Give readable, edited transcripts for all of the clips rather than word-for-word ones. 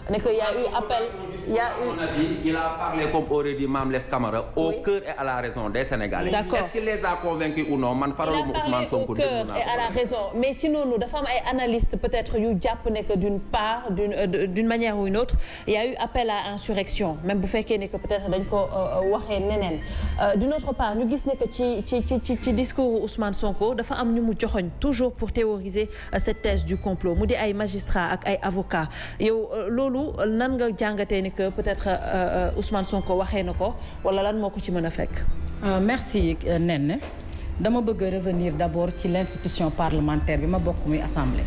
ne que y a eu appel, il a parlé comme aurait dit Mame Less Camara au cœur et à la raison des Sénégalais. D'accord. Est-ce qu'il les a convaincus ou non? Man faraluma Ousmane Sonko. Il a parlé au cœur et à la raison, mais ci noonu dafa am ay analystes peut-être yu jàpp ne que d'une manière ou une autre il y a eu appel à insurrection même bu fekkee ne que peut-être dañ ko waxee neneen. D'une autre part ñu gis ne que ci discours Ousmane Sonko dafa am ñu mu joxoñ toujours pour théoriser cette thèse du complot mu di ay magistrats ak ay avocats yow loolu nan nga jàngatee ni que peut-être Ousmane Sonko waxee na ko wala lan moo ko ci mën a fekk. Merci Nene dama bëgg a revenir d'abord ci l'institution parlementaire bi ma bokk muy assemblée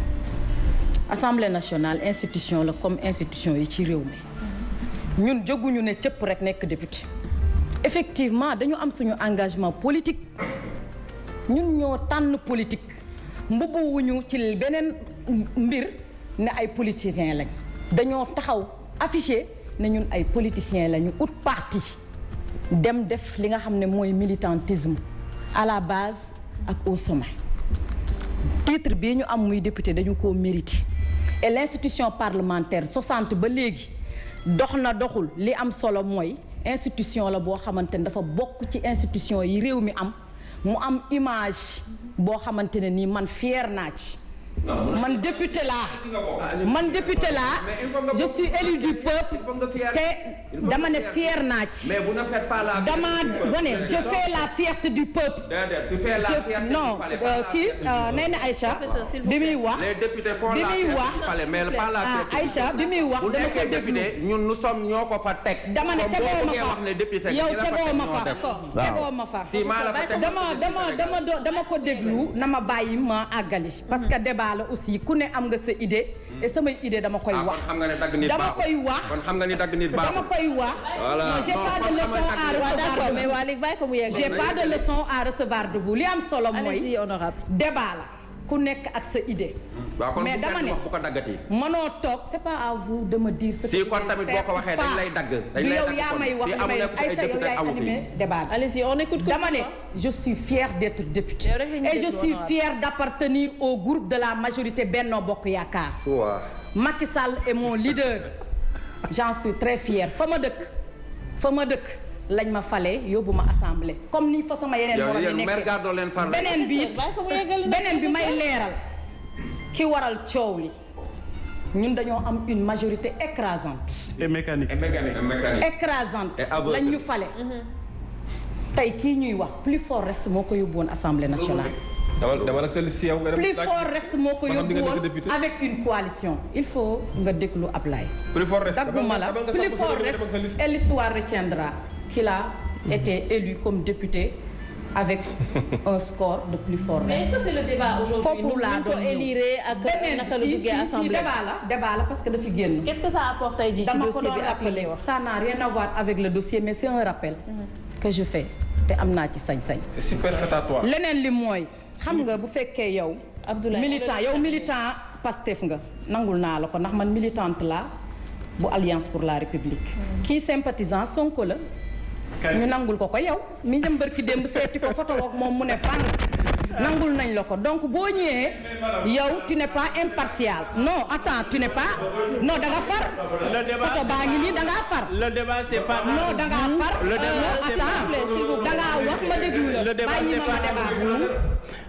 nationale institution la comme institution yi ci réew mi ñun jóguñu ne cëpp rek nekk député effectivement dañu am suñu engagement politique ñun ñoo tànn politique mbubuwuñu ci beneen mbir ne ay politiciens lañ dañoo taxaw affiché ne ñun ay politiciens lañu ut parti dem def li nga xam ne mooy militantisme à la base ak au sommet titre bii ñu am muy député dañu ko mérité et l'institution parlementaire 60 ba léegi dox na doxul li am solo mooy institution la boo xamante ne dafa bokk ci institution yi réew mi am mu am image boo xamante ne nii man fier naa ci man député laa je suis élu du peuple te dama ne fier naa ci dama ne je fais la fierté du peuple non kii nee na Aïcha bi muy wax Aïcha bi muy wax dama ko déglu ñun nous sommes ñoo ko fa teg dama ne tegoo ma fa dama ko déglu na ma bàyyi ma àggali parce que débat la aussi ku ne am nga sa idée et samay idée dama koy wax dama koy wax non j'ai pas de leçon à recevoir mais waa léegi bàyyi ko mu yegg j'ai pas de leçon à recevoir de vous li am solo mooy débat la ku nekk ak sa idée mais dama ne mënoo toog c'est pas à vous de me dire ce que si kon tamit boo ko waxee dañ lay dagg yow yaa may wax li may Aïcha yow yaay animé débat allez-y on écoute dama ne je suis fière d'être députée et je suis fière d'appartenir au groupe de la majorité Benno Bokk Yaakaar. Macky Sall est mon leader j'en suis très fière fa ma dëkk lañ ma fale yóbbu ma assemblée comme ni fa sama yeneen morom yi nekkee beneen bi may leeral ki waral coow li ñun dañoo am une majorité écrasante et mécanique écrasante lañ ñu fale tey kii ñuy wax plus fort reste moo ko yóbbu woon assemblée nationale plus fort reste moo ko yóbbu woon avec une coalition il faut nga déglu Ablaye dagguma la plus fort reste et l'histoire retiendra qu'il a été élu comme député avec un score de plus fort reste. Mais est-ce que c'est le débat aujourd'hui foofu laa doon élire ak naka la duggee assemblée débat la parce que dafi génn. Qu'est-ce que ça apporte tey jii ci dossier bi appelé ça n'a rien à voir avec le dossier mais c'est un rappel que je fais te am naa ci sañ-sañ. C'est superfétatoire. leneen li mooy xam nga bu fekkee yow. militant Pastef nga nangul naa la ko ndax man militante la bu Alliance pour la République. kii sympathisant Sonko la. ñu nangul ko yow mi dem barki démb seeti ko photo ak moom mu ne fànn nangul nañ la ko donc boo ñëwee yow tu n'es pas impartial non attends tu n'es pas non da nga far photo baa ngi nii da ngaa far le débat c'est pas non da ngaa far attends da ngaa wax ma déglu la bàyyi ma débat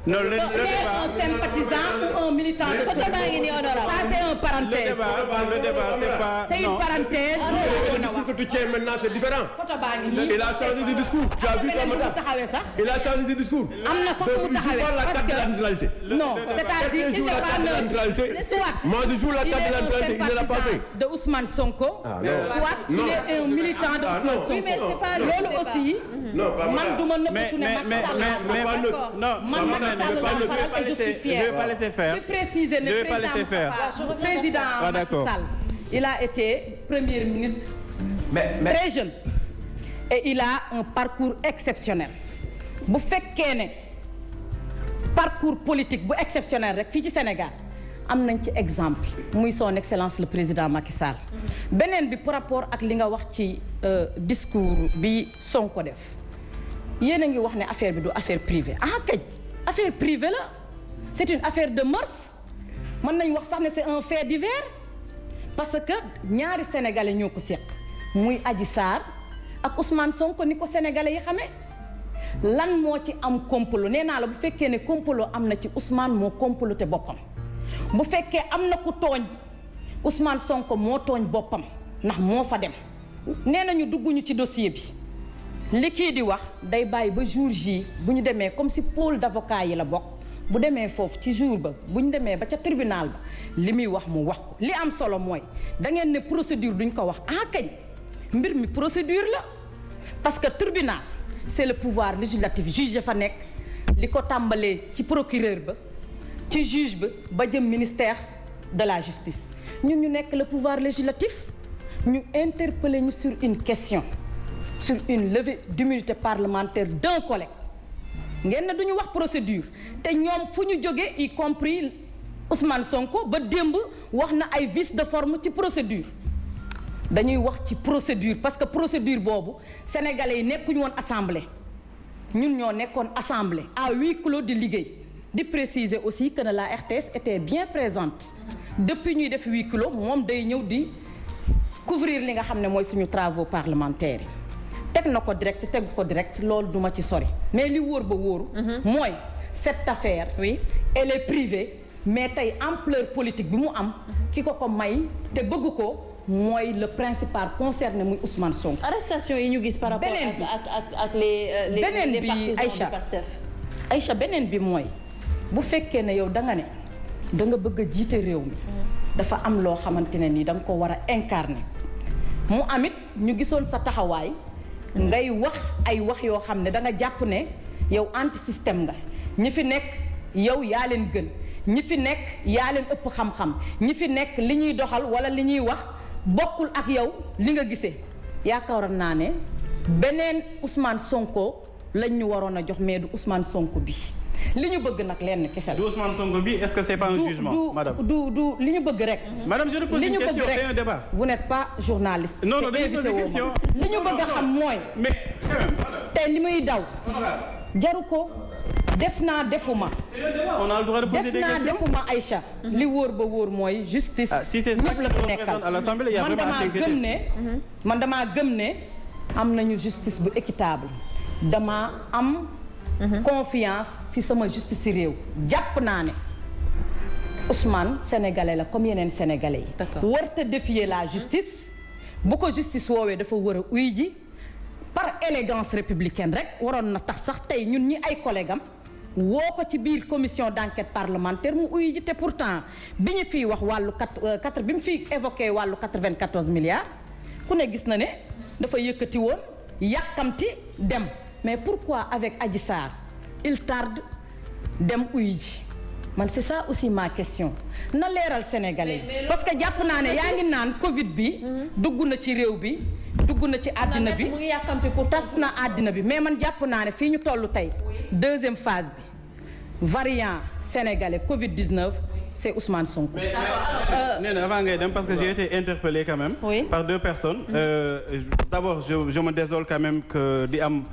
non le débat un sympathisant ou un militant de photo baa ngi nii honorable ça c'est un parenthèse le débat c'est pas c'est une parenthèse que tu tiens maintenant c'est différent. photo baa ngi nii Il a changé de discours. Tu as vu comment il a changé de discours. am na fa mu taxawee la carte de la neutralité. Non, c'est-à-dire qu'il n'est pas neutre. Soit moi je joue la carte de la neutralité, il ne l'a pas fait. De Ousmane Sonko. Soit il est un militant de Ousmane Sonko. Oui, mais c'est pas loolu aussi. man du ma nëbbatu ne Macky Sall je suis fière. Je vais pas laisser faire. Je précise ne président Macky Sall. Il a été premier ministre très jeune. Et il a un parcours exceptionnel bu fekkee ne parcours politique bu exceptionnel rek fii ci Sénégal am nañ ci exemple muy son excellence le président Macky Sall. beneen bi par rapport ak li nga wax ci discours bi Sonko def yéen a ngi wax ne affaire bi du affaire privée kañ affaire privée la c'est une affaire de mœurs mën nañ wax sax ne c'est un fait divers parce que ñaari sénégalais ñoo ko séq muy Adji Sarr ak Ousmane Sonko ni ko sénégalais yi xamee lan moo ci am complot nee naa la bu fekkee ne complot am na ci Ousmane moo comploté boppam bu fekkee am na ku tooñ Ousmane Sonko moo tooñ boppam ndax moo fa dem nee nañu dugguñu ci dossier bi li kii di wax day bàyyi ba jour J bu ñu demee comme si pôle d'avocat yi la bokk bu demee foofu ci jour ba bu ñu demee ba ca tribunal ba li muy wax mu wax ko li am solo mooy da ngeen ne procédure duñ ko wax kañ mbir mi procédure la parce que tribunal c'est le pouvoir législatif juge fa nekk li ko tàmbalee ci procureur ba ci juge ba jëm ministère de la justice ñun ñu nekk le pouvoir législatif ñu interpeller ñu sur une question sur une levée d'immunité parlementaire d'un collègue ngeen ne duñu wax procédure te ñoom fu ñu jógee y compris Ousmane Sonko ba démb wax na ay vices de forme ci procédure dañuy wax ci procédure parce que procédure boobu sénégalais yi nekkuñu woon assemblée ñun ñoo nekkoon assemblée à huis clos di liggéey di préciser aussi que la RTS était bien présente depuis ñuy def huis clos moom day ñëw di couvrir li nga xam ne mooy suñu travaux parlementaires yi teg na ko direct tegu ko direct loolu duma ci sori mais li wóor ba wóoru mooy cette affaire oui elle est privée mais tey ampleur politique bi mu am ki ko may te bëgg ko mooy le principal concerné muy Ousmane Sonko. arrestation yi ñu gis par rapport ak les partisans du Pastef. Aïcha beneen bi mooy bu fekkee ne yow da nga ne da nga bëgg a jiite réew mi dafa am loo xamante ne ni da nga ko war a incarner mu amit ñu gisoon sa taxawaay ngay wax ay wax yoo xam ne da nga jàpp ne yow anti système nga ñi fi nekk yow yaa leen gën ñi fi nekk yaa leen ëpp xam-xam ñi fi nekk li ñuy doxal wala li ñuy wax bokkul ak yow li nga gisee yaakaaroon naa ne beneen Ousmane Sonko lañ ñu waroon a jox mais du Ousmane Sonko bi li ñu bëgg nag lenn kese la. du Ousmane Sonko bi est-ce que c'est pas un jugement madame. du li ñu bëgg rek. madame je repose une question, c'est un débat. vous n'êtes pas journaliste. non non dañuy poser question. li ñu bëgg a xam mooy. mais te li muy daw. jaru ko def naa defuma. on a le droit de poser des questions. def naa defuma Aïcha. li wóor ba wóor mooy justice. si c'est ñëpp la fi nekkal man damaa gëm ne am nañu justice bu équitable damaa am. confiance ci sama justice ci réew jàpp naa ne Ousmane sénégalais la comme yeneen sénégalais yi warta défier la justice bu ko justice woowee dafa war a uy ji par élégance républicaine rek waroon na tax sax tey ñun ñi ay collègue am woo ko ci biir commission d'enquête parlementaire mu uy ji te pourtant bi ñu fiy wax wàllu bi mu fiy évoqué wàllu 94 milliards ku ne gis na ne dafa yëkkati woon yàkkamti dem mais pourquoi avec Adji Sarr il tarde dem uyu ji man c'est ça aussi ma question na leeral sénégalais yi parce que jàpp naa ne yaa ngi naan Covid bi dugg na ci réew bi dugg na ci àddina bi tas na àddina bi mais man jàpp naa ne fii ñu toll tey deuxième phase bi variant sénégalais Covid-19 c'est Ousmane Sonko. nee na avant ngay dem parce que j'ai été interpellé quand même. par deux personnes. D'abord je me désole quand même que di am.